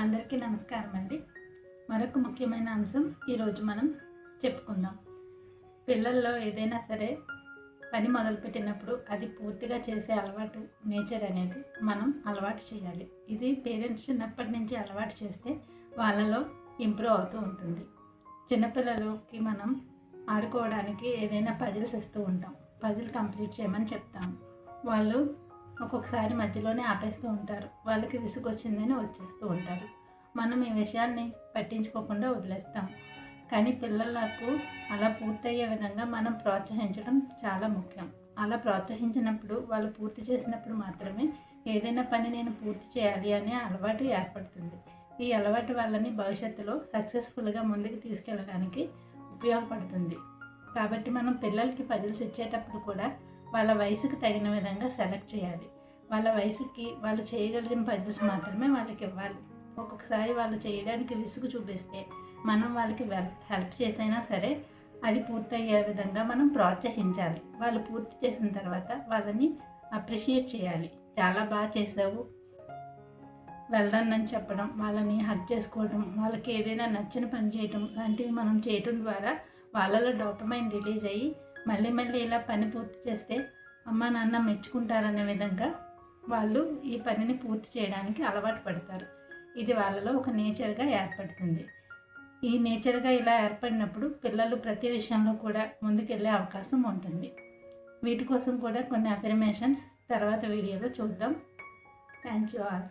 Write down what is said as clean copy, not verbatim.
అందరికీ నమస్కారం అండి. మరొక ముఖ్యమైన అంశం ఈరోజు మనం చెప్పుకుందాం. పిల్లల్లో ఏదైనా సరే పని మొదలుపెట్టినప్పుడు అది పూర్తిగా చేసే అలవాటు, నేచర్ అనేది మనం అలవాటు చేయాలి. ఇది పేరెంట్స్ చిన్నప్పటి నుంచి అలవాటు చేస్తే వాళ్ళలో ఇంప్రూవ్ అవుతూ ఉంటుంది. చిన్నపిల్లలకి మనం ఆడుకోవడానికి ఏదైనా పజిల్స్ ఇస్తూ ఉంటాం. పజిల్ కంప్లీట్ చేయమని చెప్తాము. వాళ్ళు ఒక్కొక్కసారి మధ్యలోనే ఆపేస్తూ ఉంటారు. వాళ్ళకి విసుగు వచ్చిందని వచ్చేస్తూ ఉంటారు. మనం ఈ విషయాన్ని పట్టించుకోకుండా వదిలేస్తాం. కానీ పిల్లలకు అలా పూర్తయ్యే విధంగా మనం ప్రోత్సహించడం చాలా ముఖ్యం. అలా ప్రోత్సహించినప్పుడు వాళ్ళు పూర్తి చేసినప్పుడు మాత్రమే ఏదైనా పని నేను పూర్తి చేయాలి అనే అలవాటు ఏర్పడుతుంది. ఈ అలవాటు వాళ్ళని భవిష్యత్తులో సక్సెస్ఫుల్గా ముందుకు తీసుకెళ్ళడానికి ఉపయోగపడుతుంది. కాబట్టి మనం పిల్లలకి పజిల్స్ ఇచ్చేటప్పుడు కూడా వాళ్ళ వయసుకి తగిన విధంగా సెలెక్ట్ చేయాలి. వాళ్ళ వయసుకి వాళ్ళు చేయగలిగిన పజిల్స్ మాత్రమే వాళ్ళకి ఇవ్వాలి. ఒక్కొక్కసారి వాళ్ళు చేయడానికి విసుగు చూపిస్తే మనం వాళ్ళకి హెల్ప్ చేసైనా సరే అది పూర్తయ్యే విధంగా మనం ప్రోత్సహించాలి. వాళ్ళు పూర్తి చేసిన తర్వాత వాళ్ళని అప్రిషియేట్ చేయాలి. చాలా బాగా చేసావు, వెళ్ళండి అని చెప్పడం, వాళ్ళని హగ్ చేసుకోవడం, వాళ్ళకి ఏదైనా నచ్చిన పని చేయటం లాంటివి మనం చేయటం ద్వారా వాళ్ళలో డోపమైన్ రిలీజ్ అయ్యి మళ్ళీ ఇలా పని పూర్తి చేస్తే అమ్మ నాన్న మెచ్చుకుంటారనే విధంగా వాళ్ళు ఈ పనిని పూర్తి చేయడానికి అలవాటు పడతారు. ఇది వాళ్ళలో ఒక నేచర్గా ఏర్పడుతుంది. ఈ నేచర్గా ఇలా ఏర్పడినప్పుడు పిల్లలు ప్రతి విషయంలో కూడా ముందుకెళ్ళే అవకాశం ఉంటుంది. వీటి కోసం కూడా కొన్ని అఫర్మేషన్స్ తర్వాత వీడియోలో చూద్దాం. Thank you all.